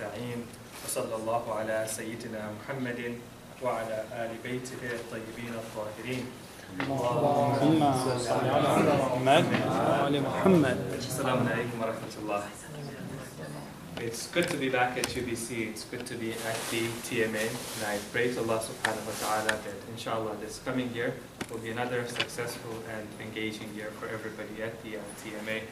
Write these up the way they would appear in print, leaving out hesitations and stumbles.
نستعين وصلى الله على سيدنا محمد وعلى آل بيته الطيبين الطاهرين. اللهم صل على محمد وعلى محمد. Assalamu alaikum wa rahmatullah. It's good to be back at UBC. It's good to be at the TMA. And I pray to Allah subhanahu wa ta'ala that inshallah this coming year will be another successful and engaging year for everybody at the TMA.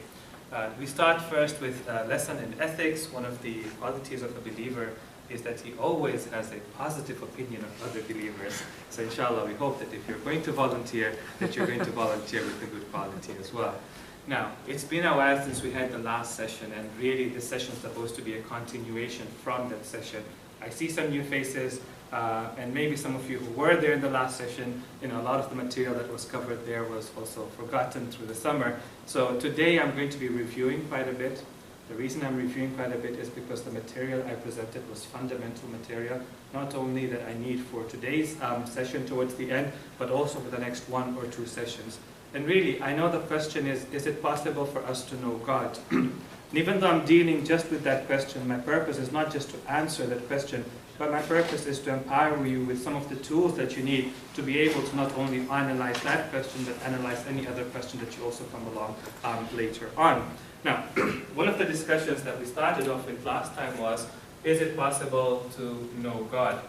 We start first with a lesson in ethics. One of the qualities of a believer is that he always has a positive opinion of other believers. So inshallah, we hope that if you're going to volunteer, that you're going to volunteer with a good quality as well. Now, it's been a while since we had the last session, and really this session is supposed to be a continuation from that session. I see some new faces, and maybe some of you who were there in the last session, a lot of the material that was covered there was also forgotten through the summer. So today I'm going to be reviewing quite a bit. The reason I'm reviewing quite a bit is because the material I presented was fundamental material, not only that I need for today's session towards the end, but also for the next 1 or 2 sessions. And really, I know the question is it possible for us to know God? And even though I'm dealing just with that question, my purpose is not just to answer that question, but my purpose is to empower you with some of the tools that you need to be able to not only analyze that question, but analyze any other question that you also come along later on. Now, one of the discussions that we started off with last time was, is it possible to know God?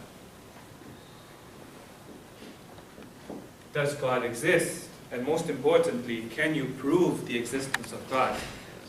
Does God exist? And most importantly, can you prove the existence of God?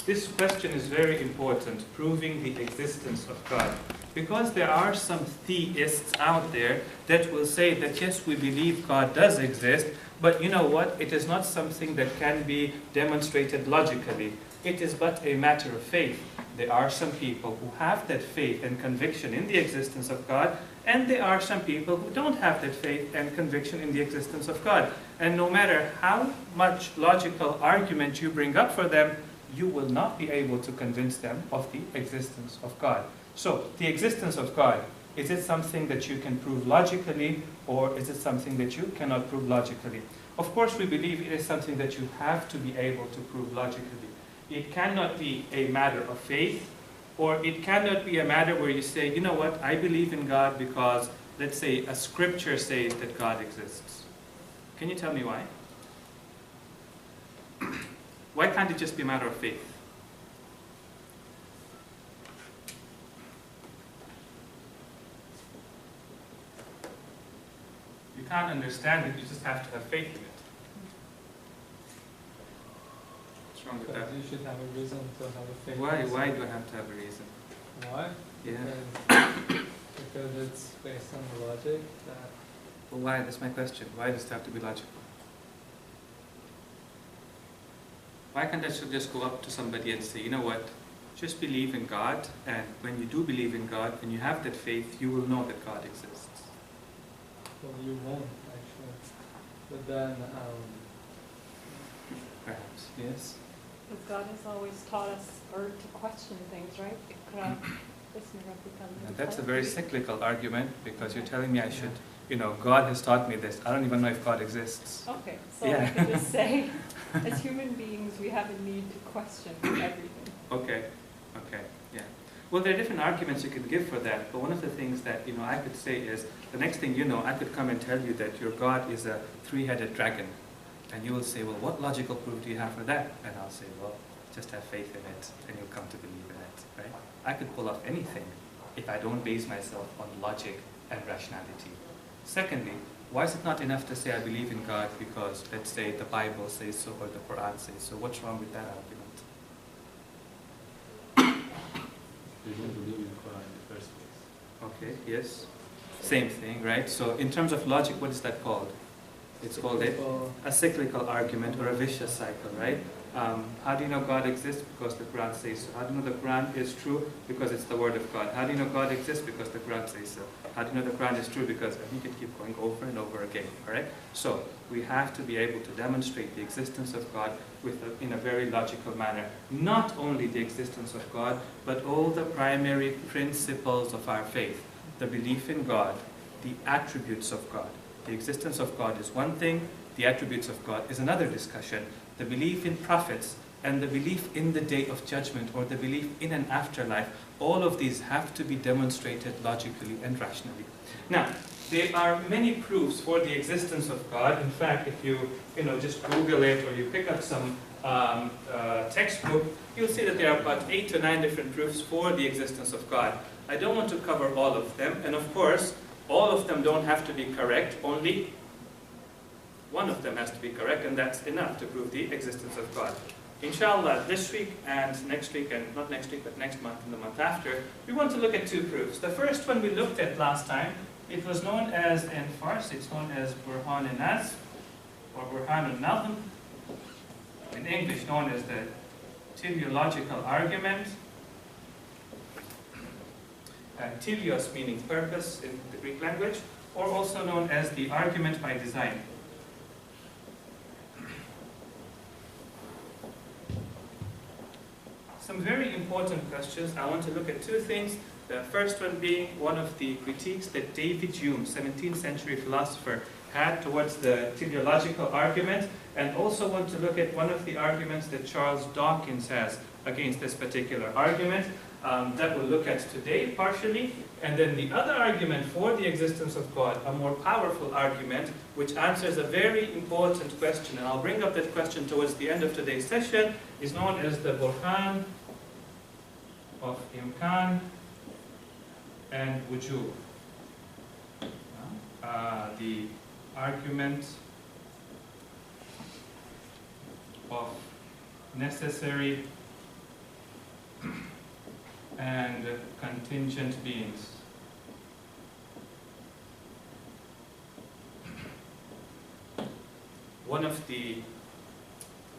This question is very important, proving the existence of God. Because there are some theists out there that will say that yes, we believe God does exist, but you know what? It is not something that can be demonstrated logically. It is but a matter of faith. There are some people who have that faith and conviction in the existence of God, and there are some people who don't have that faith and conviction in the existence of God. And no matter how much logical argument you bring up for them, you will not be able to convince them of the existence of God. So, the existence of God, is it something that you can prove logically, or is it something that you cannot prove logically? Of course, we believe it is something that you have to be able to prove logically. It cannot be a matter of faith, or it cannot be a matter where you say, you know what, I believe in God because, let's say, a scripture says that God exists. Can you tell me why? Why can't it just be a matter of faith? You can't understand it, you just have to have faith in it. What's wrong with that? You should have a reason to have a faith. Why do I have to have a reason? Why? Yeah. Because it's based on the logic that... Well, why? That's my question. Why does it have to be logical? Why can't I just go up to somebody and say, you know what, just believe in God, and when you do believe in God, when you have that faith, you will know that God exists. Well, you won't, actually. But then... Perhaps, yes? Because God has always taught us or to question things, right? Now, that's a very cyclical argument, because you're telling me I should, God has taught me this. I don't even know if God exists. Okay, so Yeah. I can just say, as human beings, we have a need to question everything. Okay, yeah. Well, there are different arguments you could give for that, but one of the things that, I could say is, the next thing you know, I could come and tell you that your God is a 3-headed dragon. And you will say, well, what logical proof do you have for that? And I'll say, well, just have faith in it, and you'll come to believe in it, right? I could pull off anything if I don't base myself on logic and rationality. Secondly, why is it not enough to say I believe in God because, let's say, the Bible says so or the Quran says so? What's wrong with that argument? You don't believe in the Quran in the first place. Okay, yes. Same thing, right? So in terms of logic, what is that called? It's called a cyclical argument or a vicious cycle, right? How do you know God exists? Because the Quran says so. How do you know the Quran is true? Because it's the word of God. How do you know God exists? Because the Quran says so. How do you know the Quran is true? Because you can keep going over and over again, correct? So we have to be able to demonstrate the existence of God in a very logical manner. Not only the existence of God, but all the primary principles of our faith. The belief in God, the attributes of God. The existence of God is one thing, the attributes of God is another discussion. The belief in prophets, and the belief in the day of judgment or the belief in an afterlife, all of these have to be demonstrated logically and rationally. Now, there are many proofs for the existence of God. In fact, if you just Google it or you pick up some textbook, you'll see that there are about 8 to 9 different proofs for the existence of God. I don't want to cover all of them, and of course, all of them don't have to be correct. Only one of them has to be correct, and that's enough to prove the existence of God. Inshallah, this week and next week, and not next week, but next month and the month after, we want to look at 2 proofs. The first one we looked at last time, it was known as, in Farsi, it's known as Burhan al-Nazm, or Burhan al-Nazm, in English known as the teleological argument. Teleos meaning purpose in the Greek language, or also known as the argument by design. Some very important questions. I want to look at 2 things. The first one being one of the critiques that David Hume, 17th century philosopher, had towards the teleological argument, and also want to look at one of the arguments that Charles Dawkins has against this particular argument. That we'll look at today partially, and then the other argument for the existence of God, a more powerful argument, which answers a very important question, and I'll bring up that question towards the end of today's session, is known as the Burhan of Imkan and Wujub. The argument of necessary and contingent beings. One of the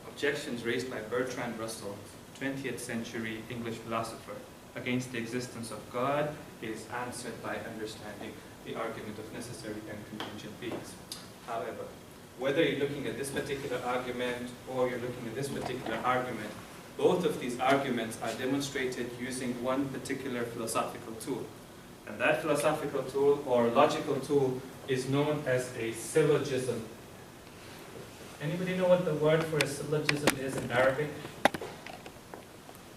objections raised by Bertrand Russell, 20th century English philosopher, against the existence of God is answered by understanding the argument of necessary and contingent beings. However, whether you're looking at this particular argument or you're looking at this particular argument, both of these arguments are demonstrated using one particular philosophical tool. And that philosophical tool or logical tool is known as a syllogism. Anybody know what the word for a syllogism is in Arabic?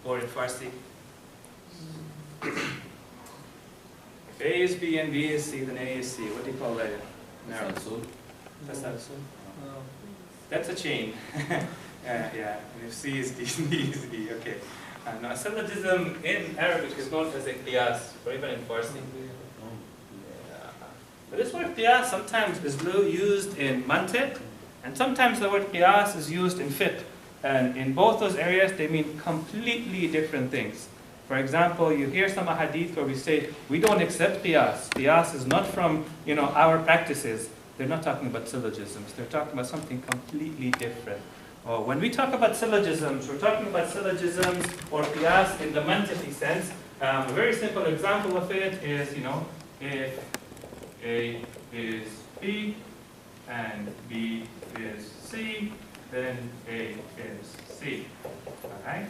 Or in Farsi? If A is B and B is C, then A is C. What do you call that in Arabic? Tasalsul. That's a chain. Yeah, and if C is D, D is D, okay. Now, syllogism in Arabic is known as a qiyas, or even in Farsi. But this word qiyas sometimes is used in mantiq, and sometimes the word qiyas is used in fiqh. And in both those areas, they mean completely different things. For example, you hear some hadith where we say, we don't accept qiyas. Qiyas is not from our practices. They're not talking about syllogisms. They're talking about something completely different. When we talk about syllogisms, we're talking about syllogisms or qiyas in the mantiqi sense. A very simple example of it is, if A is B and B is C, then A is C. Alright?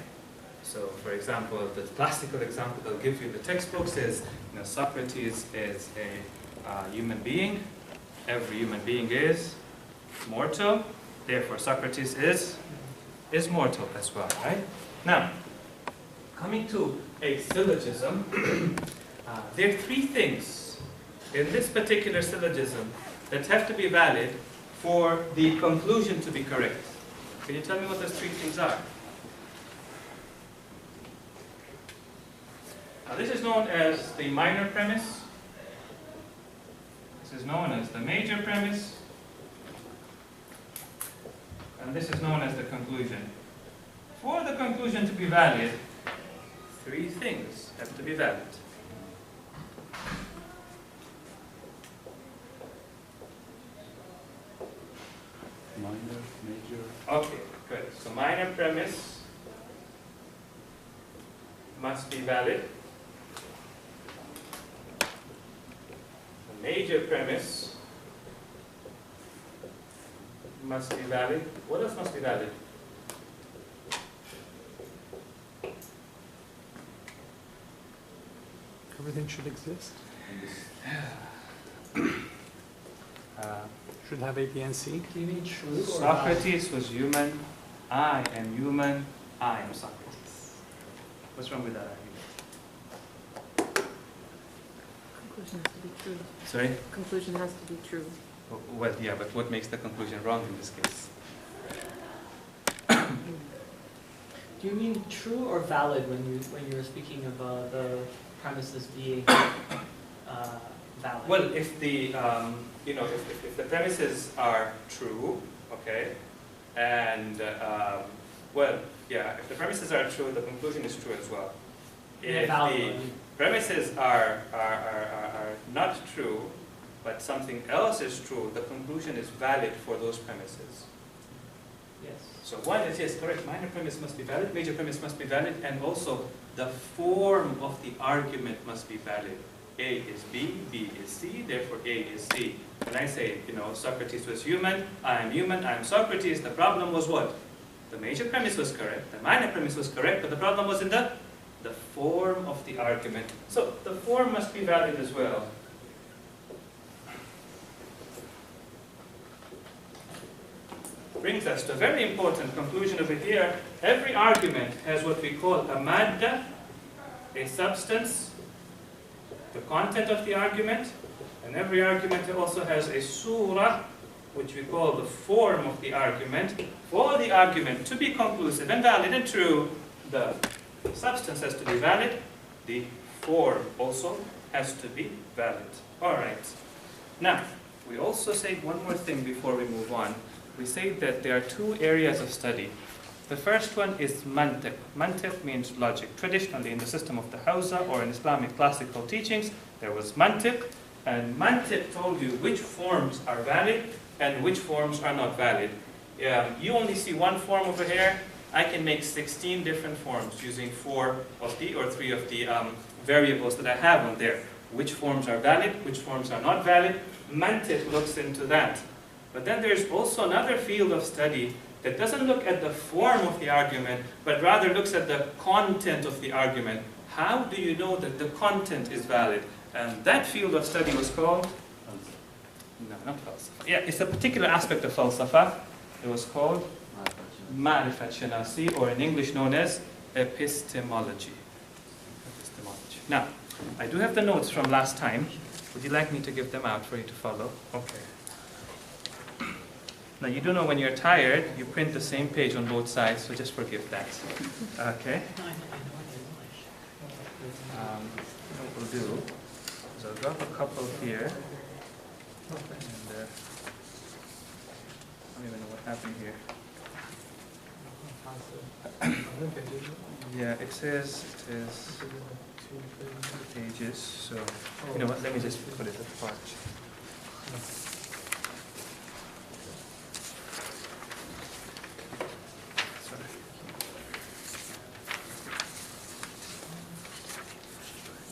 So, for example, the classical example they'll give you in the textbooks is, Socrates is a human being. Every human being is mortal. Therefore, Socrates is mortal as well, right? Now, coming to a syllogism, there are 3 things in this particular syllogism that have to be valid for the conclusion to be correct. Can you tell me what those 3 things are? Now, this is known as the minor premise. This is known as the major premise. And this is known as the conclusion. For the conclusion to be valid, 3 things have to be valid. Minor, major. Okay, good. So minor premise must be valid. The major premise must be valid. What else must be valid? Everything should exist. Should have A, B, and C. Do you need truth or Socrates was human. I am human. I am Socrates. What's wrong with that argument? Conclusion has to be true. Sorry? Conclusion has to be true. Well, yeah, but what makes the conclusion wrong in this case? Do you mean true or valid when you're speaking of the premises being valid? Well, if the if the premises are true, okay, and well, yeah, if the premises are true, the conclusion is true as well. If the premises are not true, but something else is true, the conclusion is valid for those premises. Yes. So one is, yes, correct, minor premise must be valid, major premise must be valid, and also the form of the argument must be valid. A is B, B is C, therefore A is C. When I say, Socrates was human, I am Socrates, the problem was what? The major premise was correct, the minor premise was correct, but the problem was in the form of the argument. So the form must be valid as well. Brings us to a very important conclusion over here. Every argument has what we call a madda, a substance, the content of the argument, and every argument also has a surah, which we call the form of the argument. For the argument to be conclusive and valid and true, the substance has to be valid, the form also has to be valid. All right. Now, we also say one more thing before we move on. We say that there are two areas of study. The first one is mantiq. Mantiq means logic. Traditionally, in the system of the Hausa or in Islamic classical teachings, there was mantiq, and mantiq told you which forms are valid and which forms are not valid. You only see one form over here. I can make 16 different forms using 4 of the or 3 of the variables that I have on there. Which forms are valid, which forms are not valid. Mantiq looks into that. But then there's also another field of study that doesn't look at the form of the argument, but rather looks at the content of the argument. How do you know that the content is valid? And that field of study was called? No, not falsafa. Yeah, it's a particular aspect of falsafa. It was called ma'rifat shanasi, or in English known as epistemology. Now, I do have the notes from last time. Would you like me to give them out for you to follow? Okay. Now, you do know when you're tired, you print the same page on both sides, so just forgive that. Okay? What we'll do is I'll drop a couple here. And, I don't even know what happened here. Yeah, it says pages, so you know what, let me just put it apart.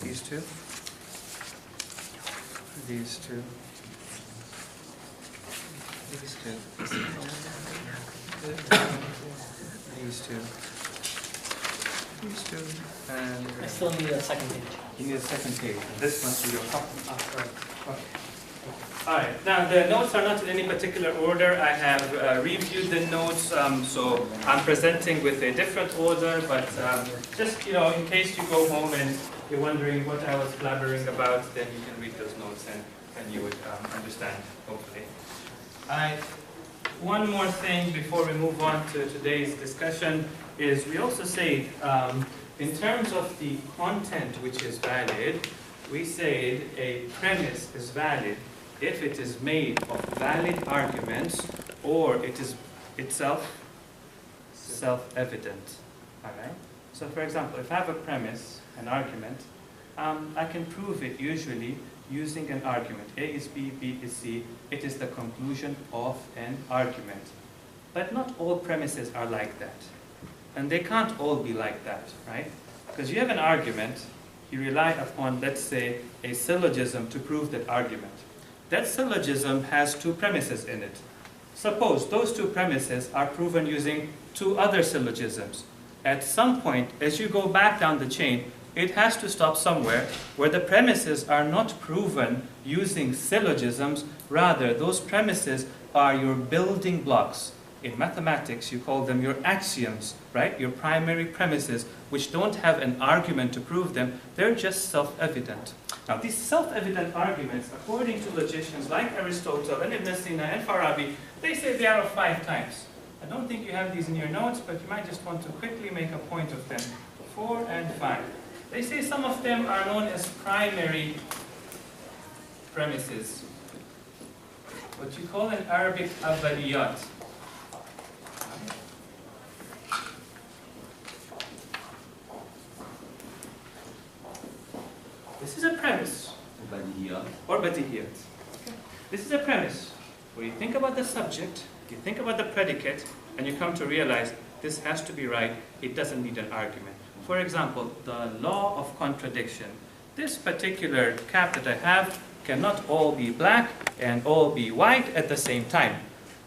These two, these two, these two, these two, these two, and I still need a second page. you need a second page. This must be your copy. Right. Okay. All right. Now the notes are not in any particular order. I have reviewed the notes, so I'm presenting with a different order. But just in case you go home and you're wondering what I was blabbering about, then you can read those notes and you would understand, hopefully. All right. One more thing before we move on to today's discussion is we also say, in terms of the content which is valid, we say a premise is valid if it is made of valid arguments or it is itself self-evident. All right? So for example, if I have a premise, an argument, I can prove it usually using an argument. A is B, B is C. It is the conclusion of an argument. But not all premises are like that. And they can't all be like that, right? Because you have an argument, you rely upon, let's say, a syllogism to prove that argument. That syllogism has two premises in it. Suppose those two premises are proven using two other syllogisms. At some point, as you go back down the chain, it has to stop somewhere where the premises are not proven using syllogisms. Rather, those premises are your building blocks In mathematics, you call them your axioms, right? Your primary premises, which don't have an argument to prove them. They're just self-evident. Now, these self-evident arguments, according to logicians like Aristotle and Ibn Sina and Farabi, they say they are of 5 types. I don't think you have these in your notes, but you might just want to quickly make a point of them. 4 and 5. They say some of them are known as primary premises. What you call in Arabic awwaliyat. This is a premise. Or badihiyat. This is a premise where you think about the subject, you think about the predicate, and you come to realize this has to be right. It doesn't need an argument. For example, the law of contradiction. This particular cap that I have cannot all be black and all be white at the same time.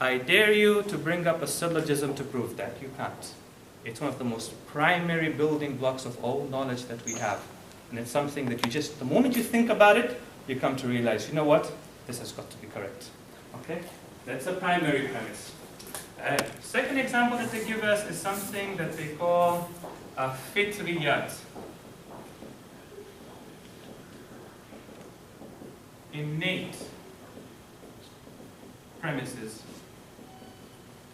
I dare you to bring up a syllogism to prove that. You can't. It's one of the most primary building blocks of all knowledge that we have. And it's something that you just, the moment you think about it, you come to realize, you know what? This has got to be correct. Okay? That's a primary premise. Second example that they give us is something that they call a fitriyat. Innate premises.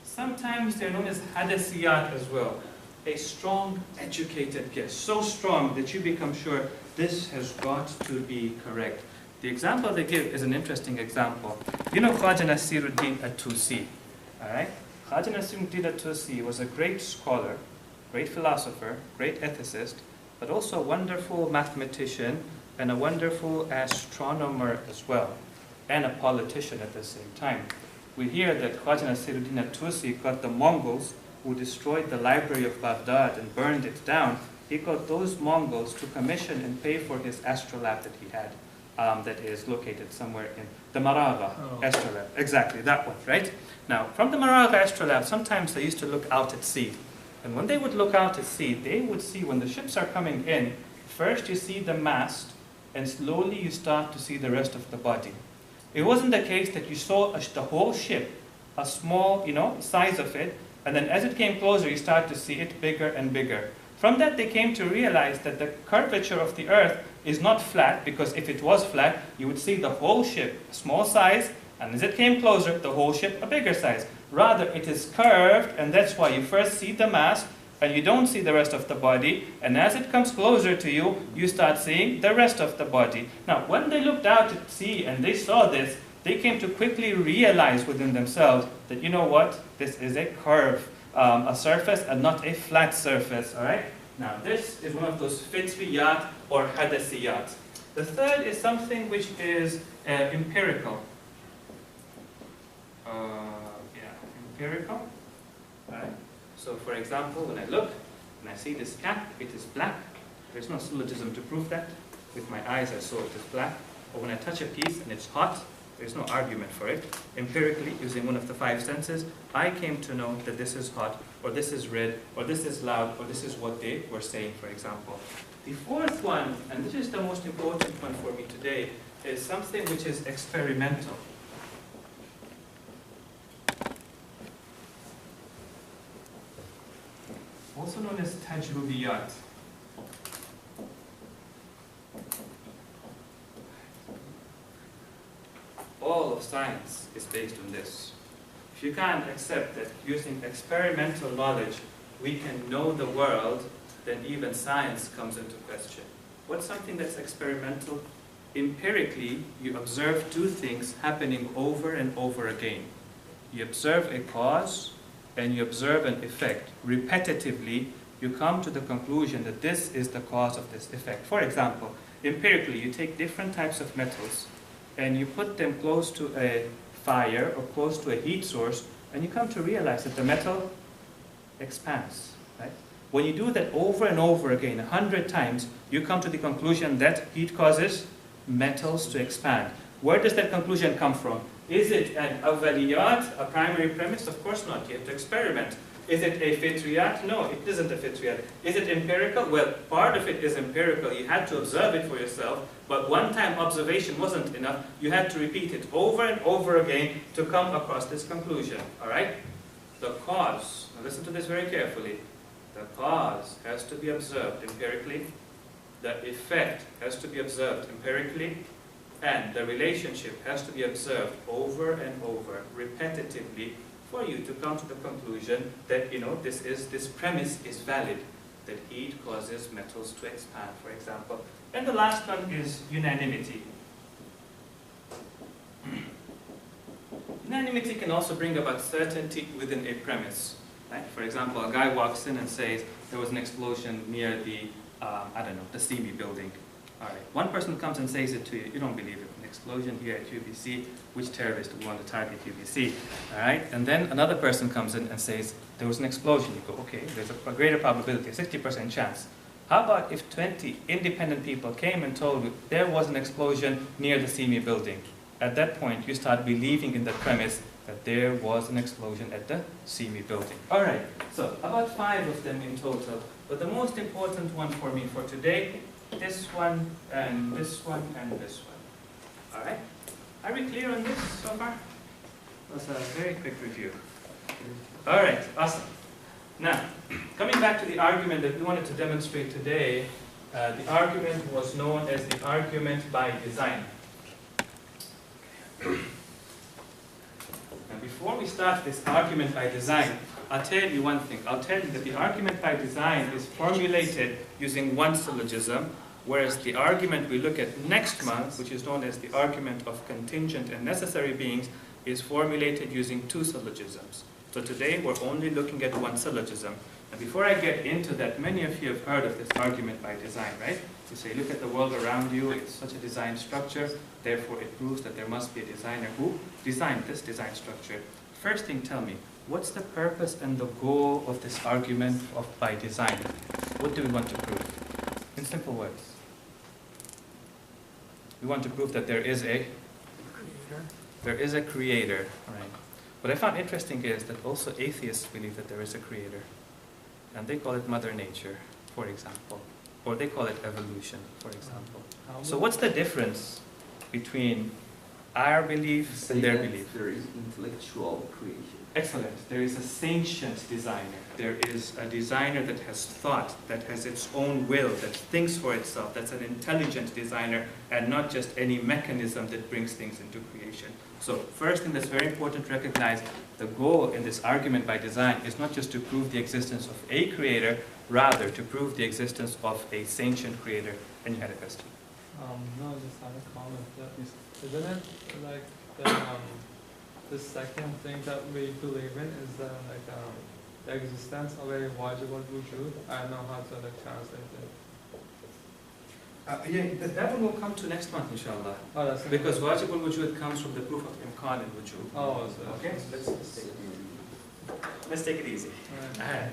Sometimes they're known as hadasiyat as well. A strong, educated guess. So strong that you become sure this has got to be correct. The example they give is an interesting example. You know Khwaja Nasiruddin at-Tusi, alright? Khwaja Nasiruddin at-Tusi was a great scholar, great philosopher, great ethicist, but also a wonderful mathematician and a wonderful astronomer as well, and a politician at the same time. We hear that Khwaja Nasiruddin at-Tusi got the Mongols who destroyed the library of Baghdad and burned it down. He got those Mongols to commission and pay for his astrolabe that he had, that is located somewhere in the Maragha astrolabe. Exactly, that one, right? Now, from the Maragha astrolabe, sometimes they used to look out at sea. And when they would look out at sea, they would see when the ships are coming in, first you see the mast, and slowly you start to see the rest of the body. It wasn't the case that you saw the whole ship, a small, size of it, and then as it came closer, you start to see it bigger and bigger. From that, they came to realize that the curvature of the earth is not flat, because if it was flat, you would see the whole ship, a small size, and as it came closer, the whole ship, a bigger size. Rather, it is curved, and that's why you first see the mast, and you don't see the rest of the body, and as it comes closer to you, you start seeing the rest of the body. Now, when they looked out at sea and they saw this, they came to quickly realize within themselves that, you know what, this is a curve, a surface and not a flat surface, all right? Now, this is one of those fitriyat or hadasiyat. The third is something which is empirical. Empirical, all right? So, for example, when I look and I see this cap, it is black. There's no syllogism to prove that. With my eyes, I saw it is black. Or when I touch a piece and it's hot, there's no argument for it. Empirically, using one of the 5 senses, I came to know that this is hot, or this is red, or this is loud, or this is what they were saying, for example. The fourth one, and this is the most important one for me today, is something which is experimental. Also known as tajrubiyat. All of science is based on this. If you can't accept that using experimental knowledge we can know the world, then even science comes into question. What's something that's experimental? Empirically, you observe 2 things happening over and over again. You observe a cause and you observe an effect. Repetitively, you come to the conclusion that this is the cause of this effect. For example, empirically, you take different types of metals and you put them close to a fire or close to a heat source, and you come to realize that the metal expands. Right? When you do that over and over again, 100 times, you come to the conclusion that heat causes metals to expand. Where does that conclusion come from? Is it an awwaliyat, a primary premise? Of course not. You have to experiment. Is it a fitriyat? No, it isn't a fitriyat. Is it empirical? Well, part of it is empirical. You had to observe it for yourself, but one-time observation wasn't enough. You had to repeat it over and over again to come across this conclusion. All right? the cause, now listen to this very carefully, the cause has to be observed empirically, the effect has to be observed empirically, and the relationship has to be observed over and over, repetitively, for you to come to the conclusion that, this premise is valid, that heat causes metals to expand, for example. And the last one is unanimity. Unanimity can also bring about certainty within a premise. Right? For example, a guy walks in and says there was an explosion near the, the CME building. All right. One person comes and says it to you. You don't believe it. An explosion here at UBC. Which terrorist would want to target UBC? All right. And then another person comes in and says there was an explosion. You go, okay. There's a greater probability, a 60% chance. How about if 20 independent people came and told you there was an explosion near the CME building? At that point, you start believing in the premise that there was an explosion at the CME building. All right, so about 5 of them in total. But the most important one for me for today, this one, and this one, and this one. All right? Are we clear on this so far? That's a very quick review. All right, awesome. Now, coming back to the argument that we wanted to demonstrate today, the argument was known as the argument by design. And before we start this argument by design, I'll tell you one thing. I'll tell you that the argument by design is formulated using one syllogism, whereas the argument we look at next month, which is known as the argument of contingent and necessary beings, is formulated using 2 syllogisms. So today we're only looking at one syllogism. And before I get into that, many of you have heard of this argument by design, right? You say, look at the world around you, it's such a design structure, therefore it proves that there must be a designer who designed this design structure. First thing, tell me, what's the purpose and the goal of this argument of by design? What do we want to prove? In simple words. We want to prove that there is a creator, right? What I found interesting is that also atheists believe that there is a creator. And they call it Mother Nature, for example. Or they call it evolution, for example. So what's the difference between our belief and their belief? There is intellectual creation. Excellent. There is a sentient designer. There is a designer that has thought, that has its own will, that thinks for itself, that's an intelligent designer, and not just any mechanism that brings things into creation. So first thing that's very important to recognize, the goal in this argument by design is not just to prove the existence of a creator, rather to prove the existence of a sentient creator. And you had a question? No, just have a comment. Isn't it like the second thing that we believe in is the existence of a wajib al-wujud? I don't know how to translate it. That one will come to next month, inshallah. Oh, that's Because wajib al-wujud comes from the proof of imkan al-wujud. Oh, so Okay, so let's take it easy. Right. Alright.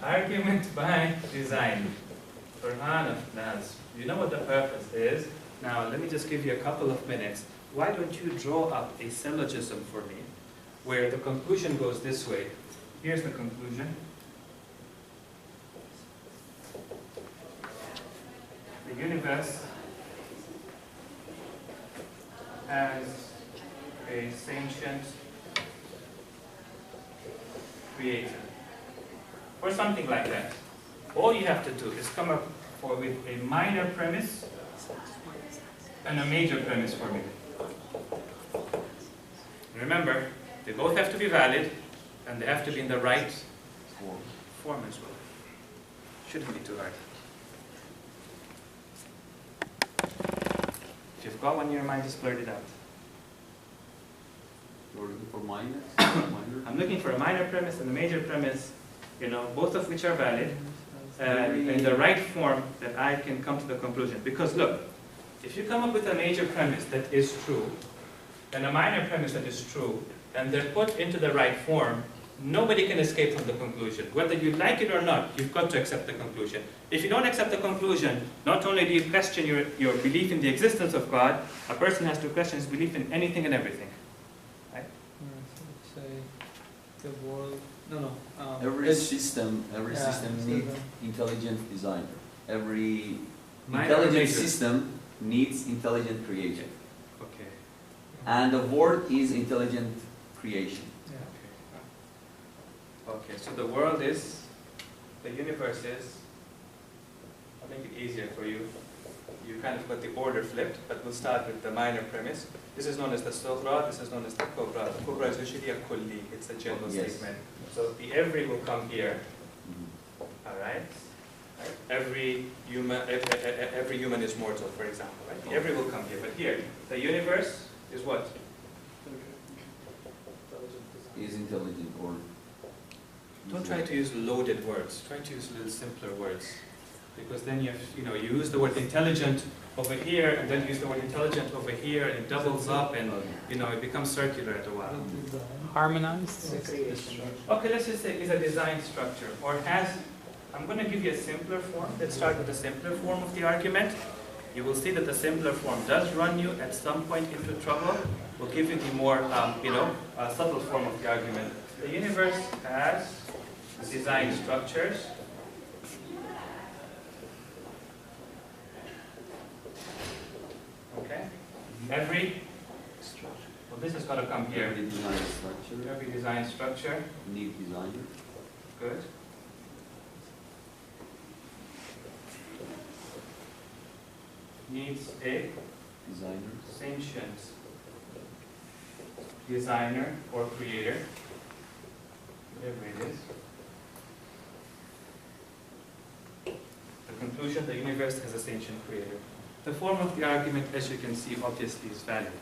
Argument by design. Burhan of Naz. You know what the purpose is. Now, let me just give you a couple of minutes. Why don't you draw up a syllogism for me, where the conclusion goes this way. Here's the conclusion. The universe has a sentient creator, or something like that. All you have to do is come up with a minor premise and a major premise for me. Remember, they both have to be valid, and they have to be in the right form as well. Shouldn't be too hard. If you've got one in your mind, just blurt it out. You're looking for minor? I'm looking for a minor premise and a major premise, both of which are valid, in the right form that I can come to the conclusion. Because look, if you come up with a major premise that is true, and a minor premise that is true, and they're put into the right form, nobody can escape from the conclusion. Whether you like it or not, you've got to accept the conclusion. If you don't accept the conclusion, not only do you question your belief in the existence of God, a person has to question his belief in anything and everything. Right? So say the world. Every system needs intelligent designer. Every intelligent system needs intelligent creation. Okay. And the world is intelligent creation. Yeah. Okay, so the world is, the universe is, I'll make it easier for you. You kind of got the order flipped, but we'll start with the minor premise. This is known as the Sughra, this is known as the Kubra. The Kubra is usually a kulli, it's a general Yes. statement. So the every will come here, Mhm. all right? Right? Every human is mortal, for example, right? The every will come here, but here, the universe is what? Is intelligent or? Don't try to use loaded words. Try to use a little simpler words. Because then you use the word intelligent over here, and then use the word intelligent over here, and it doubles up, and it becomes circular at a while. Harmonized? Okay, let's just say is a design structure, or has, I'm going to give you a simpler form. Let's start with the simpler form of the argument. You will see that the simpler form does run you at some point into trouble. We'll give you the more, subtle form of the argument. The universe has design structures. Okay? Well, this has got to come here. Every design structure. Every design structure. Need designer. Good. Needs a Designer. sentient designer or creator, whatever it is. The conclusion, the universe has a sentient creator. The form of the argument, as you can see, obviously is valid.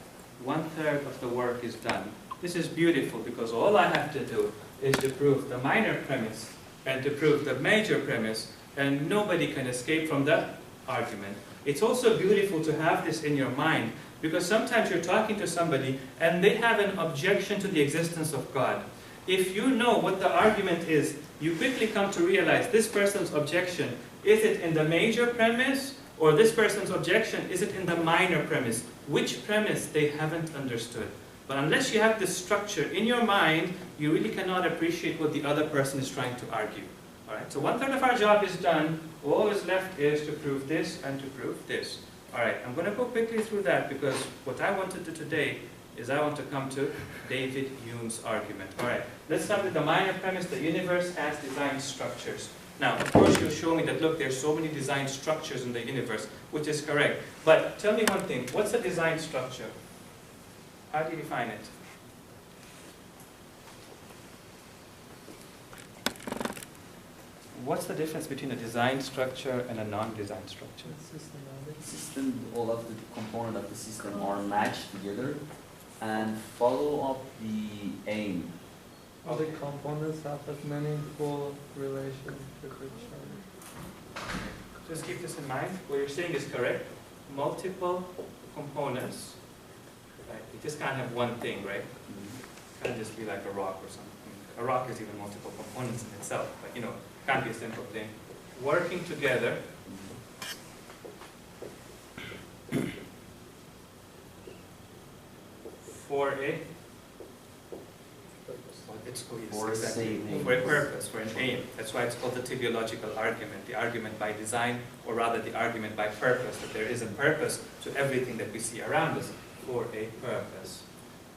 1/3 of the work is done. This is beautiful because all I have to do is to prove the minor premise and to prove the major premise, and nobody can escape from the argument. It's also beautiful to have this in your mind, because sometimes you're talking to somebody and they have an objection to the existence of God. If you know what the argument is, you quickly come to realize this person's objection, is it in the major premise, or this person's objection, is it in the minor premise? Which premise they haven't understood. But unless you have this structure in your mind, you really cannot appreciate what the other person is trying to argue. All right, so 1/3 of our job is done. All is left is to prove this and to prove this. All right, I'm going to go quickly through that because what I want to do today is I want to come to David Hume's argument. All right, let's start with the minor premise. The universe has design structures. Now, of course, you'll show me that, look, there's so many design structures in the universe, which is correct. But tell me one thing. What's a design structure? How do you define it? What's the difference between a design structure and a non-design structure? System, all of the components of the system are matched together and follow up the aim. All the components have a meaningful relation with each other. Just keep this in mind. What you're saying is correct. Multiple components. Right? You just can't have one thing, right? It can't just be like a rock or something. A rock is even multiple components in itself, but it can't be a simple thing. Working together for a For a same aim. For a purpose, for an aim. That's why it's called the teleological argument, the argument by design, or rather the argument by purpose, that there is a purpose to everything that we see around us for a purpose.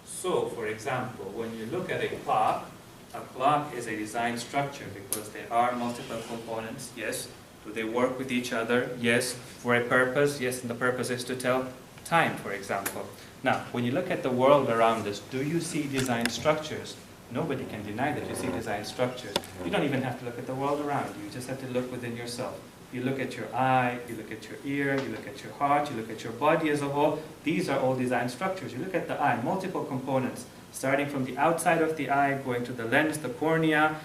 So, for example, when you look at a clock is a design structure because there are multiple components, yes. Do they work with each other? Yes. For a purpose? Yes, and the purpose is to tell time, for example. Now, when you look at the world around us, do you see design structures? Nobody can deny that you see design structures. You don't even have to look at the world around you. You just have to look within yourself. You look at your eye, you look at your ear, you look at your heart, you look at your body as a whole. These are all design structures. You look at the eye, multiple components, starting from the outside of the eye, going to the lens, the cornea,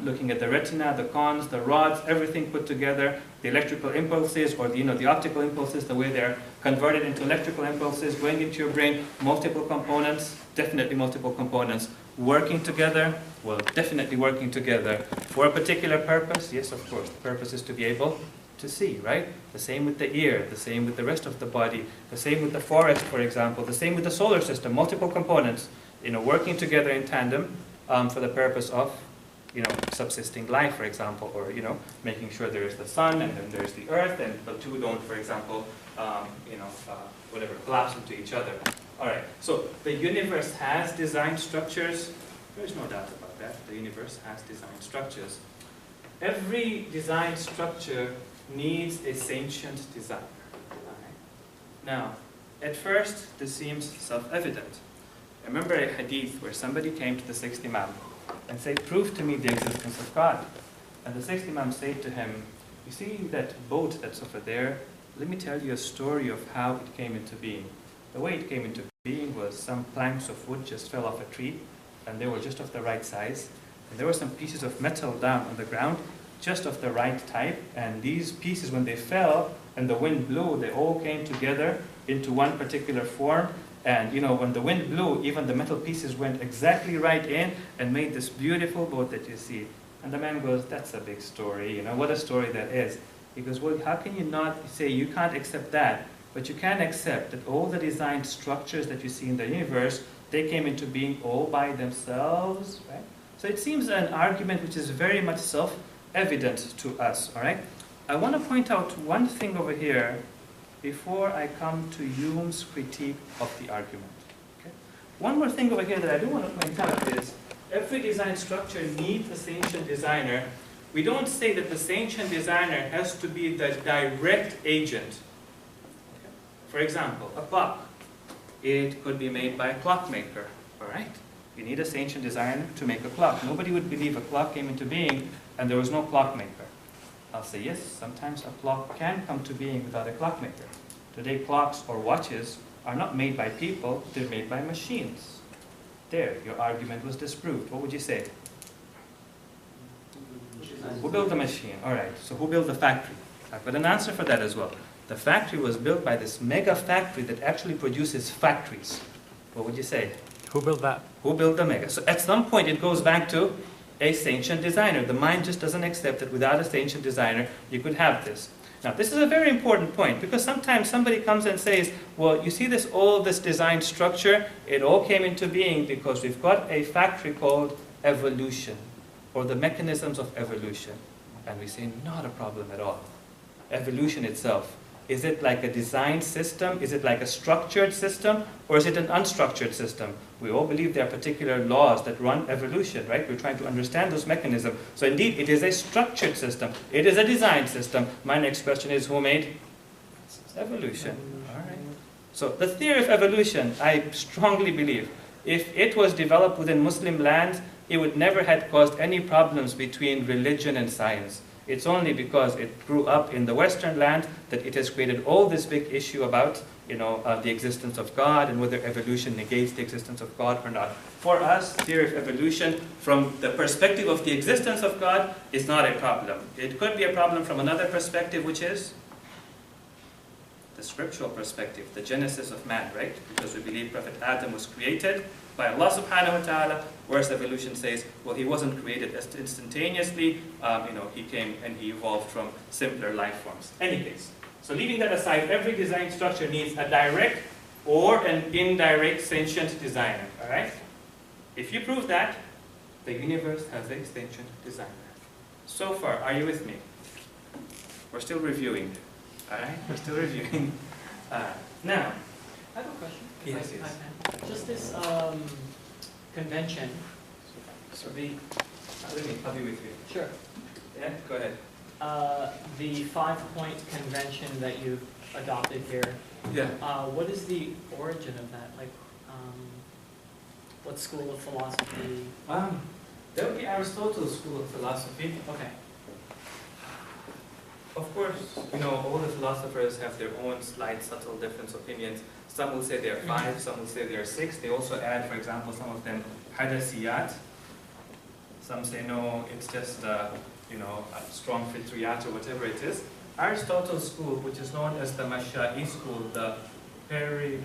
looking at the retina, the cones, the rods, everything put together, the electrical impulses, or the optical impulses, the way they're converted into electrical impulses, going into your brain, multiple components, definitely multiple components. Working together, well, definitely working together. For a particular purpose, yes, of course. The purpose is to be able to see, right? The same with the ear, the same with the rest of the body, the same with the forest, for example, the same with the solar system, multiple components, working together in tandem for the purpose of, subsisting life, for example, or, making sure there is the sun and then there's the earth and the two don't, for example, collapse into each other. All right, so the universe has design structures. There's no doubt about that the universe has design structures. Every design structure needs a sentient designer. Alright? Now, at first, this seems self-evident. Remember a hadith where somebody came to the sixth Imam and said, prove to me the existence of God. And the sixth Imam said to him, you see that boat that's over there? Let me tell you a story of how it came into being. The way it came into being was some planks of wood just fell off a tree, and they were just of the right size. And there were some pieces of metal down on the ground, just of the right type. And these pieces, when they fell and the wind blew, they all came together into one particular form. And you know, when the wind blew, even the metal pieces went exactly right in and made this beautiful boat that you see. And the man goes, that's a big story, you know, what a story that is. He goes, well, how can you not say you can't accept that, but you can accept that all the design structures that you see in the universe, they came into being all by themselves, right? So it seems an argument which is very much self-evident to us, all right? I want to point out one thing over here before I come to Hume's critique of the argument. Okay? One more thing over here that I do want to point out is every design structure needs a sentient designer. We don't say that the sentient designer has to be the direct agent. Okay? For example, a clock. It could be made by a clockmaker, all right? You need a sentient designer to make a clock. Nobody would believe a clock came into being and there was no clockmaker. I'll say, yes, sometimes a clock can come to being without a clockmaker. Today, clocks or watches are not made by people, they're made by machines. There, your argument was disproved. What would you say? Who built the machine? All right, so who built the factory? I've got an answer for that as well. The factory was built by this mega factory that actually produces factories. What would you say? Who built that? Who built the mega? So at some point, it goes back to a sentient designer. The mind just doesn't accept that without a sentient designer, you could have this. Now, this is a very important point because sometimes somebody comes and says, well, you see all this design structure, it all came into being because we've got a factory called evolution or the mechanisms of evolution. And we say, not a problem at all. Evolution itself, is it like a design system? Is it like a structured system? Or is it an unstructured system? We all believe there are particular laws that run evolution, right? We're trying to understand those mechanisms. So indeed, it is a structured system. It is a design system. My next question is, who made evolution? All right. So the theory of evolution, I strongly believe, if it was developed within Muslim lands, it would never have caused any problems between religion and science. It's only because it grew up in the Western land that it has created all this big issue about, the existence of God and whether evolution negates the existence of God or not. For us, theory of evolution, from the perspective of the existence of God, is not a problem. It could be a problem from another perspective, which is the scriptural perspective, the genesis of man, right? Because we believe Prophet Adam was created by Allah subhanahu wa ta'ala, whereas evolution says, well, he wasn't created instantaneously, he came and he evolved from simpler life forms. Any case, so leaving that aside, every design structure needs a direct or an indirect sentient designer, all right? If you prove that, the universe has a sentient designer. So far, are you with me? We're still reviewing, all right? We're still reviewing. Now, I have a question. Yes, yes. Just this convention. So I'll be with you. Sure. Yeah, go ahead. The 5-point convention that you've adopted here. Yeah. What is the origin of that? Like, what school of philosophy? That would be Aristotle's school of philosophy. Okay. Of course, all the philosophers have their own slight, subtle different opinions. Some will say there are 5, some will say there are 6. They also add, for example, some of them hadasiyat. Some say no, it's just a strong fitriyat or whatever it is. Aristotle's school, which is known as the Masha'i school, the peripatetic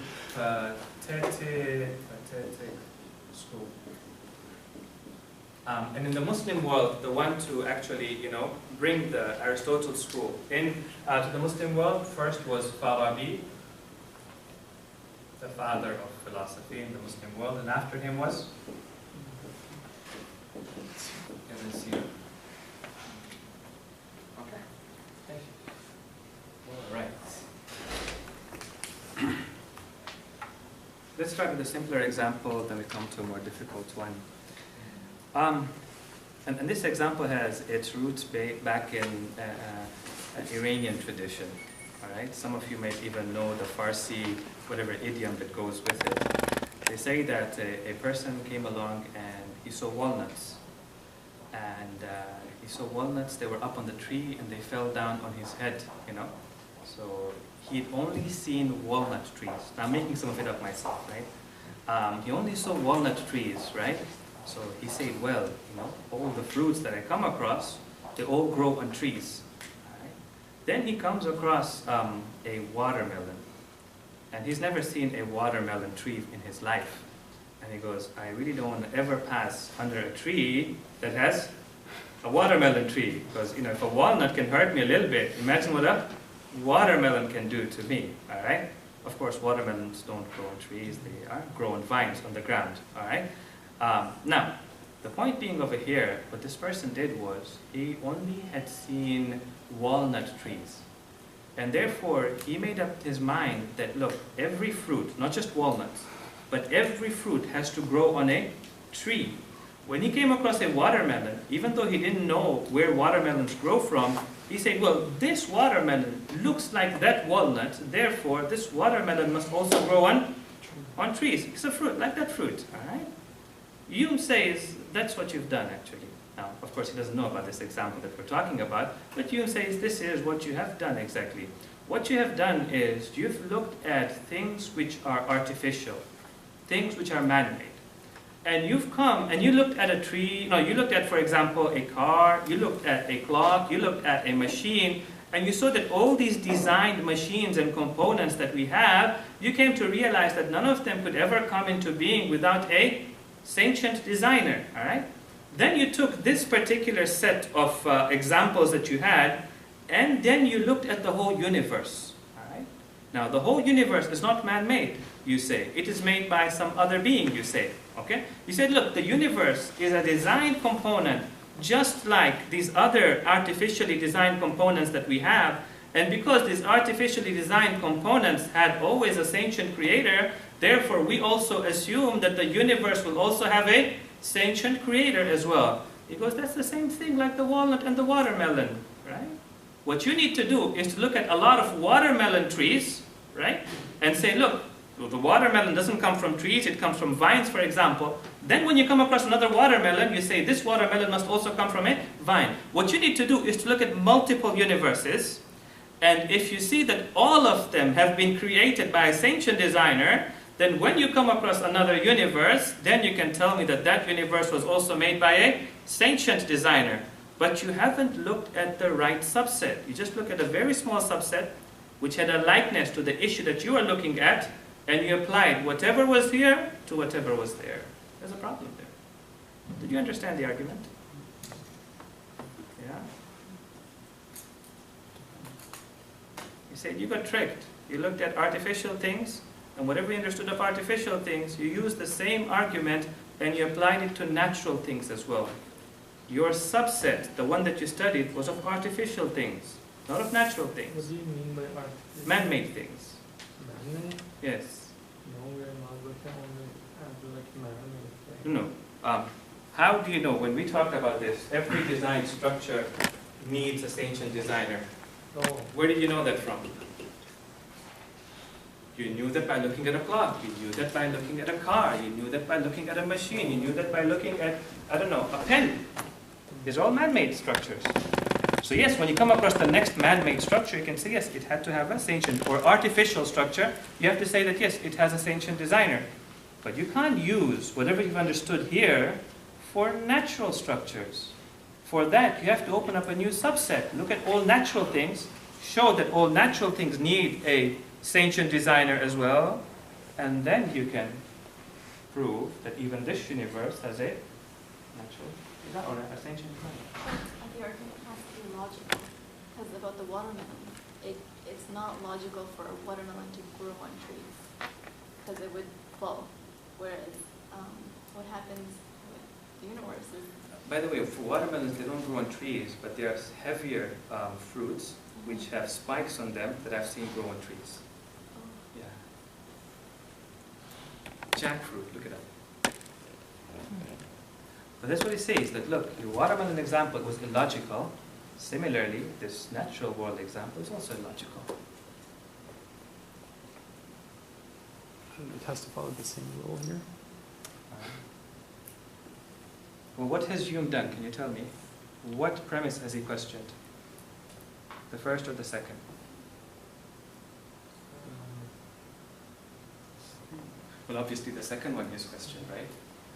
school. And in the Muslim world, the one to actually, bring the Aristotle school in to the Muslim world first was Farabi, the father of philosophy in the Muslim world, and after him was Ibn Sina. Okay. Thank you. All right. Let's start with a simpler example, then we come to a more difficult one. And this example has its roots back in an Iranian tradition. All right, some of you might even know the Farsi, whatever idiom that goes with it. They say that a person came along and he saw walnuts, and he saw walnuts. They were up on the tree and they fell down on his head. You know, so he'd only seen walnut trees. Now I'm making some of it up myself, right? He only saw walnut trees, right? So he said, well, you know, all the fruits that I come across, they all grow on trees. Right? Then he comes across a watermelon. And he's never seen a watermelon tree in his life. And he goes, I really don't want to ever pass under a tree that has a watermelon tree. Because, you know, if a walnut can hurt me a little bit, imagine what a watermelon can do to me, all right? Of course, watermelons don't grow on trees. They grow on vines on the ground, all right? Now, the point being over here, what this person did was, he only had seen walnut trees. And therefore, he made up his mind that, look, every fruit, not just walnuts, but every fruit has to grow on a tree. When he came across a watermelon, even though he didn't know where watermelons grow from, he said, well, this watermelon looks like that walnut, therefore this watermelon must also grow on trees. It's a fruit, like that fruit, all right? Hume says that's what you've done, actually. Now, of course, he doesn't know about this example that we're talking about, but Hume says this is what you have done exactly. What you have done is you've looked at things which are artificial, things which are man-made. And you've come and you looked at a tree, no, you looked at, for example, a car, you looked at a clock, you looked at a machine, and you saw that all these designed machines and components that we have, you came to realize that none of them could ever come into being without a sentient designer, all right? Then you took this particular set of examples that you had, and then you looked at the whole universe, all right? Now, the whole universe is not man-made, you say. It is made by some other being, you say, okay? You said, look, the universe is a designed component, just like these other artificially designed components that we have, and because these artificially designed components had always a sentient creator, therefore we also assume that the universe will also have a sentient creator as well. Because that's the same thing like the walnut and the watermelon, right? What you need to do is to look at a lot of watermelon trees, right? And say, look, the watermelon doesn't come from trees, it comes from vines, for example. Then when you come across another watermelon, you say, this watermelon must also come from a vine. What you need to do is to look at multiple universes, and if you see that all of them have been created by a sentient designer, then when you come across another universe, then you can tell me that that universe was also made by a sentient designer. But you haven't looked at the right subset. You just look at a very small subset, which had a likeness to the issue that you are looking at, and you applied whatever was here to whatever was there. There's a problem there. Did you understand the argument? Yeah? You said you got tricked. You looked at artificial things, and whatever you understood of artificial things, you used the same argument and you applied it to natural things as well. Your subset, the one that you studied, was of artificial things, not of natural What things. do you mean by artificial? Man-made things. Man-made? Yes. No, we're not looking only at like man-made things. No. How do you know, when we talked about this, every design structure needs a sentient designer. Oh, Where did you know that from? You knew that by looking at a clock. You knew that by looking at a car. You knew that by looking at a machine. You knew that by looking at, I don't know, a pen. These are all man-made structures. So yes, when you come across the next man-made structure, you can say, yes, it had to have a sentient or artificial structure. You have to say that, yes, it has a sentient designer. But you can't use whatever you've understood here for natural structures. For that, you have to open up a new subset. Look at all natural things. Show that all natural things need a sentient designer as well. And then you can prove that even this universe has a natural designer or a sentient designer. The argument has to be logical, because about the watermelon, it's not logical for a watermelon to grow on trees, because it would fall. Whereas what happens with the universe is... By the way, for watermelons, they don't grow on trees, but they are heavier fruits which have spikes on them that I've seen grow on trees. Yeah. Jackfruit, look it up. But that's what he says, that look, your watermelon example was illogical. Similarly, this natural world example is also illogical. It has to follow the same rule here. Well, what has Hume done? Can you tell me? What premise has he questioned? The first or the second? Well, obviously the second one is questioned, right?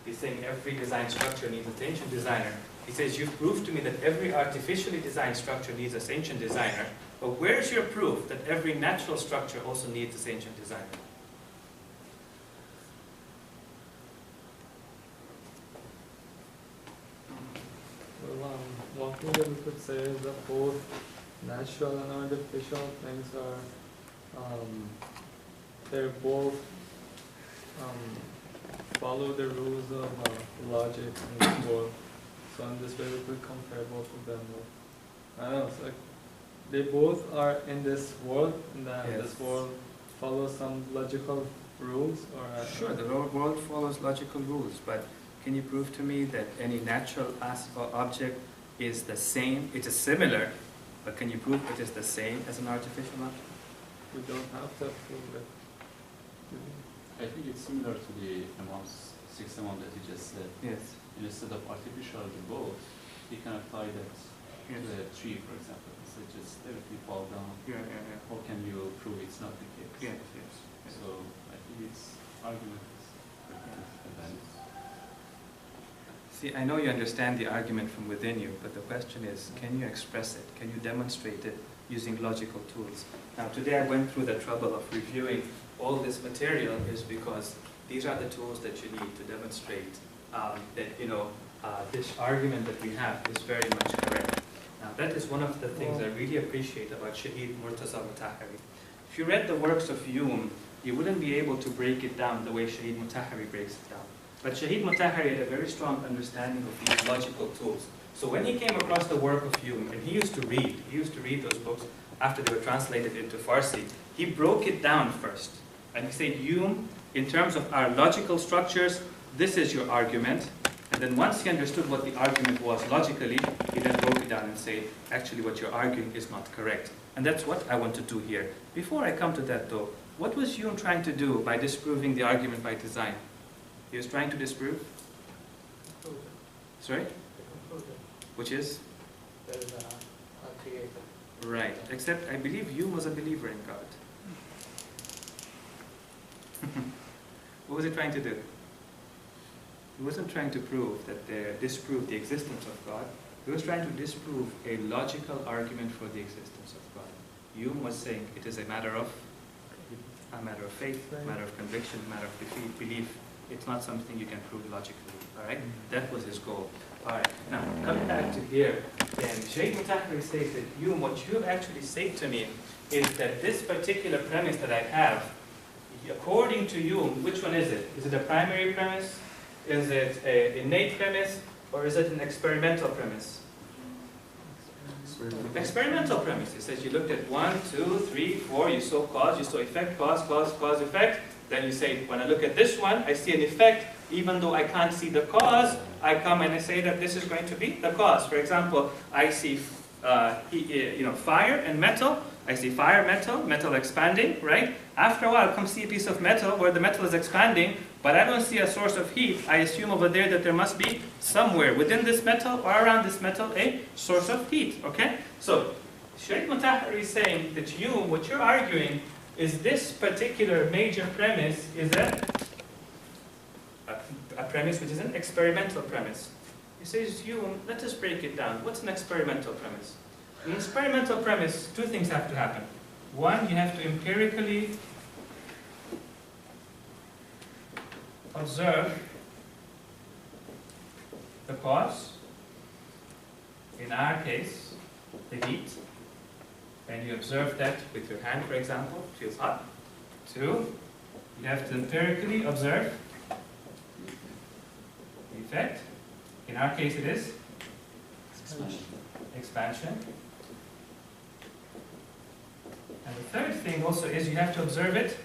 He's saying every design structure needs a ancient designer. He says, you've proved to me that every artificially designed structure needs a ancient designer, but where's your proof that every natural structure also needs a ancient designer? Well, one thing that we could say is that both natural and artificial things are, they're both follow the rules of logic and world. So in this way we could compare both of them. I don't know, it's like they both are in this world, and then Yes. this world follows some logical rules, or Sure, the world follows logical rules, but can you prove to me that any natural object is the same? It is similar, but can you prove it is the same as an artificial object? we don't have to prove it. I think it's similar to the sixth amount that you just said. Yes. Instead of artificial both, you can apply that to a tree, for example. So just everything fall down. Yeah. How can you prove it's not the case? Yes. So I think it's argument is valid. See, I know you understand the argument from within you, but the question is, can you express it? Can you demonstrate it using logical tools? Now, today I went through the trouble of reviewing all this material is because these are the tools that you need to demonstrate that, this argument that we have is very much correct. Now, that is one of the things I really appreciate about Shahid Murtaza Mutahari. If you read the works of Hume, you wouldn't be able to break it down the way Shahid Mutahari breaks it down. But Shahid Mutahari had a very strong understanding of these logical tools. So when he came across the work of Hume, and he used to read those books after they were translated into Farsi, he broke it down first. And he said, Hume, in terms of our logical structures, this is your argument. And then once he understood what the argument was logically, he then broke it down and said, actually what you're arguing is not correct. And that's what I want to do here. Before I come to that though, what was Hume trying to do by disproving the argument by design? He was trying to disprove? Sorry? Which is? There is a creator. Right. Except I believe Hume was a believer in God. What was he trying to do? He wasn't trying to disprove the existence of God. He was trying to disprove a logical argument for the existence of God. Hume was saying it is a matter of faith, a matter of conviction, a matter of belief. It's not something you can prove logically. All right? That was his goal. All right. Now, coming back to here, then Shaykh Mutahari says that Hume, what you actually say to me is that this particular premise that I have, according to Hume, which one is it? Is it a primary premise? Is it an innate premise? Or is it an experimental premise? Experimental premise. It says you looked at 1, 2, 3, 4, you saw cause, you saw effect, cause, effect. Then you say, when I look at this one, I see an effect. Even though I can't see the cause, I come and I say that this is going to be the cause. For example, I see fire and metal. I see fire, metal expanding, right? After a while, I'll come see a piece of metal where the metal is expanding, but I don't see a source of heat. I assume over there that there must be somewhere within this metal or around this metal a source of heat, okay? So, Shaykh Mutahari is saying that what you're arguing is this particular major premise is a premise which is an experimental premise. He says, let us break it down. What's an experimental premise? In an experimental premise, two things have to happen. One, you have to empirically observe the cause, in our case, the heat, and you observe that with your hand, for example, it feels hot. Two, you have to empirically observe the effect. In our case, it is expansion. And the third thing also is you have to observe it.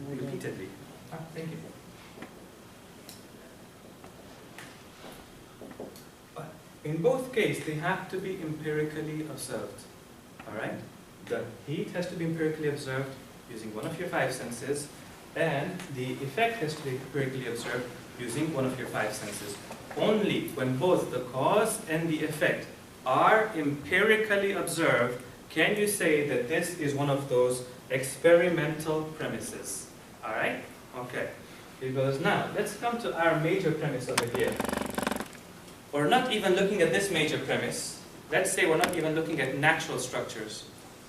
Repeatedly. Thank you. In both cases, they have to be empirically observed. All right? The heat has to be empirically observed using one of your 5 senses, and the effect has to be empirically observed using one of your 5 senses. Only when both the cause and the effect are empirically observed can you say that this is one of those experimental premises. All right? Okay. Here goes. Now, let's come to our major premise over here. We're not even looking at this major premise. Let's say we're not even looking at natural structures.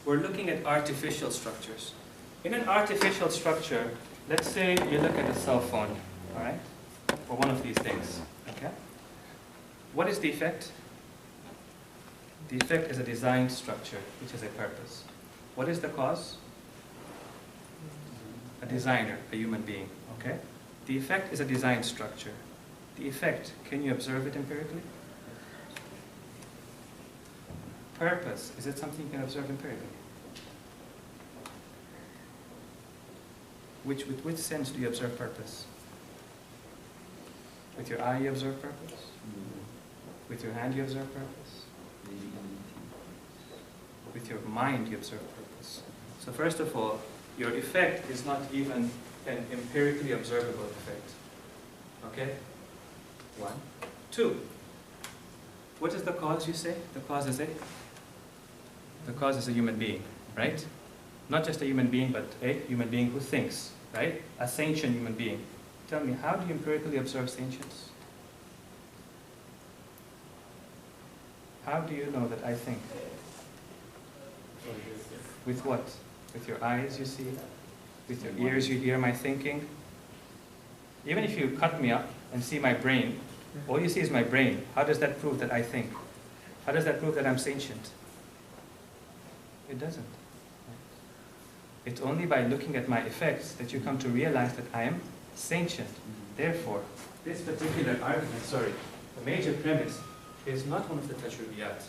We're looking at artificial structures. In an artificial structure, let's say you look at a cell phone, all right? Or one of these things, okay? What is the effect? The effect is a designed structure, which has a purpose. What is the cause? A designer, a human being, okay? The effect is a designed structure. The effect, can you observe it empirically? Purpose, is it something you can observe empirically? With which sense do you observe purpose? With your eye you observe purpose? With your hand you observe purpose? With your mind you observe purpose. So first of all, your effect is not even an empirically observable effect. Okay? 1. 2. What is the cause, you say? The cause is a human being, right? Not just a human being, but a human being who thinks, right? A sentient human being. Tell me, how do you empirically observe sentience? How do you know that I think? With what? With your eyes you see? With your ears you hear my thinking? Even if you cut me up and see my brain, all you see is my brain. How does that prove that I think? How does that prove that I'm sentient? It doesn't. It's only by looking at my effects that you come to realize that I am sentient. Therefore, this particular argument, the major premise is not one of the tajrubiyat.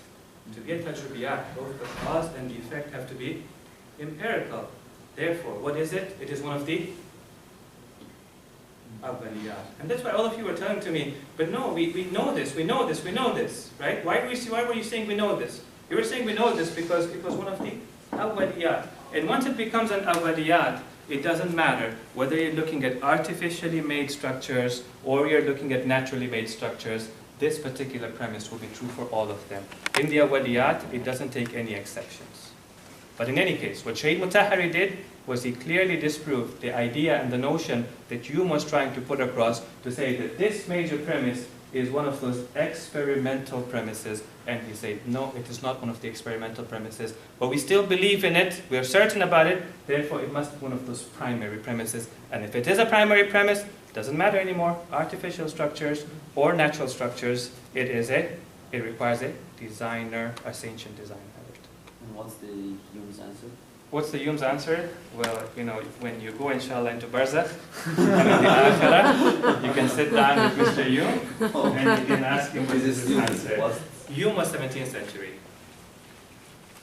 To be a tajrubiyat, both the cause and the effect have to be empirical. Therefore, what is it? It is one of the awwaliyat. And that's why all of you were telling to me, but no, we know this, we know this, we know this, right? Why were you saying we know this? You were saying we know this because it was one of the awwaliyat. And once it becomes an awwaliyat, it doesn't matter whether you're looking at artificially made structures or you're looking at naturally made structures. This particular premise will be true for all of them. In the awwaliyat, it doesn't take any exceptions. But in any case, what Shaykh Mutahari did was he clearly disproved the idea and the notion that Hume was trying to put across to say that this major premise is one of those experimental premises. And he said, no, it is not one of the experimental premises. But we still believe in it, we are certain about it, therefore it must be one of those primary premises. And if it is a primary premise, it doesn't matter anymore, artificial structures or natural structures, it requires a designer, a sentient designer. And what's the Hume's answer? What's the Hume's answer? Well, when you go, inshallah, into Barzakh, and in the Akhirah, you can sit down with Mr. Hume, and you can ask him what is his answer. Hume was 17th century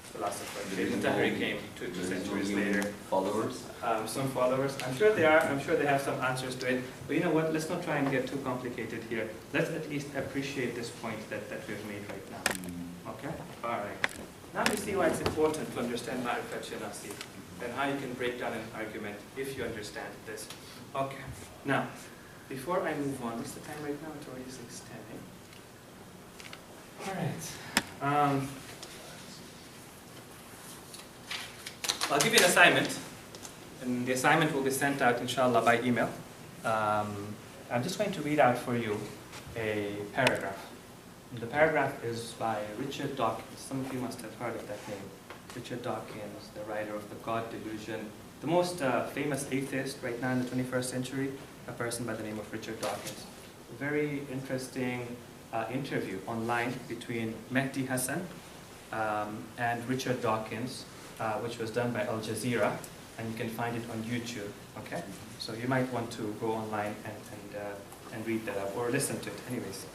philosopher. Shaykh Mutahari came 2 centuries later. Followers? Some followers. I'm sure they are. I'm sure they have some answers to it. But you know what? Let's not try and get too complicated here. Let's at least appreciate this point that we've made right now. Okay? All right. Now you see why it's important to understand Ma'rifat Shanasi and how you can break down an argument if you understand this. Okay. Now, before I move on, what's the time right now? It's already 6:10. All right. I'll give you an assignment, and the assignment will be sent out, inshallah, by email. I'm just going to read out for you a paragraph. The paragraph is by Richard Dawkins. Some of you must have heard of that name. Richard Dawkins, the writer of The God Delusion, the most famous atheist right now in the 21st century, a person by the name of Richard Dawkins. A very interesting interview online between Mehdi Hassan and Richard Dawkins, which was done by Al Jazeera, and you can find it on YouTube. Okay, so you might want to go online and read that up or listen to it. Anyways,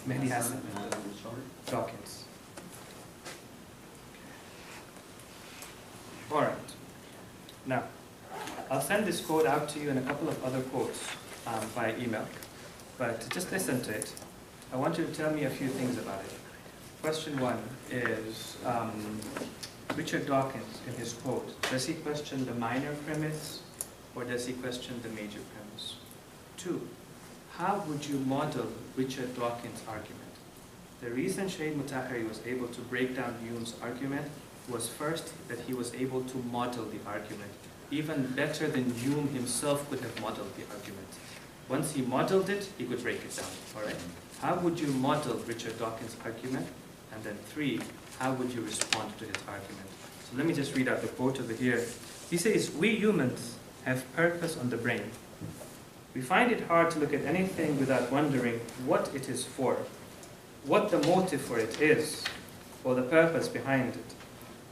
Mehdi Hassan, Dawkins. All right. Now, I'll send this quote out to you and a couple of other quotes via email, but just listen to it. I want you to tell me a few things about it. Question one is Richard Dawkins in his quote. Does he question the minor premise or does he question the major premise? Two, how would you model Richard Dawkins' argument? The reason Shahid Mutahari was able to break down Hume's argument was first that he was able to model the argument, even better than Hume himself could have modeled the argument. Once he modeled it, he could break it down. All right? How would you model Richard Dawkins' argument? And then three, how would you respond to his argument? So let me just read out the quote over here. He says, "We humans have purpose on the brain. We find it hard to look at anything without wondering what it is for, what the motive for it is, or the purpose behind it.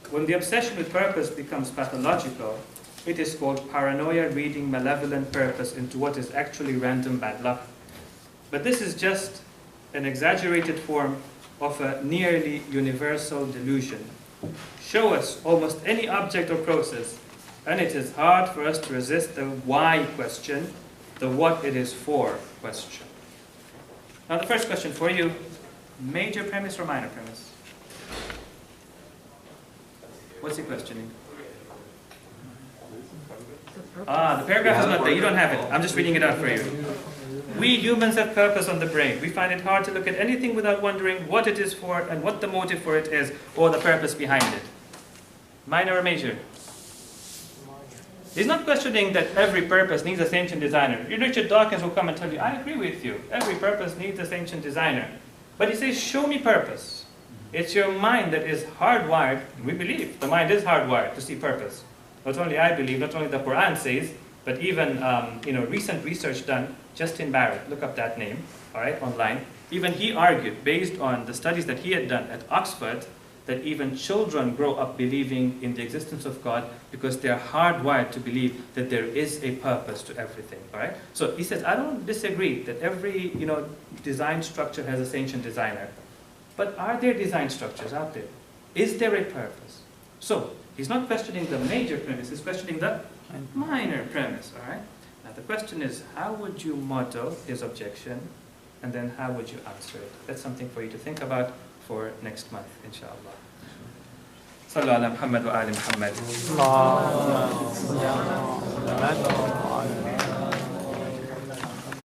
When the obsession with purpose becomes pathological, it is called paranoia reading malevolent purpose into what is actually random bad luck. But this is just an exaggerated form of a nearly universal delusion. Show us almost any object or process, and it is hard for us to resist the why question, the what it is for question." Now the first question for you, major premise or minor premise? What's he questioning? The The paragraph is not there, you don't have it. I'm just reading it out for you. We humans have purpose on the brain. We find it hard to look at anything without wondering what it is for and what the motive for it is or the purpose behind it. Minor or major? He's not questioning that every purpose needs a sanctioned designer. Richard Dawkins will come and tell you, I agree with you. Every purpose needs a sanctioned designer. But he says, show me purpose. It's your mind that is hardwired. We believe the mind is hardwired to see purpose. Not only I believe, not only the Quran says, but even recent research done, Justin Barrett, look up that name, all right, online. Even he argued, based on the studies that he had done at Oxford, that even children grow up believing in the existence of God because they are hardwired to believe that there is a purpose to everything, all right? So he says, I don't disagree that every design structure has a sanctioned designer, but are there design structures out there? Is there a purpose? So he's not questioning the major premise, he's questioning the minor premise, all right? Now the question is, how would you model his objection, and then how would you answer it? That's something for you to think about for next month, inshallah. Sallu ala Muhammad wa ali Muhammad.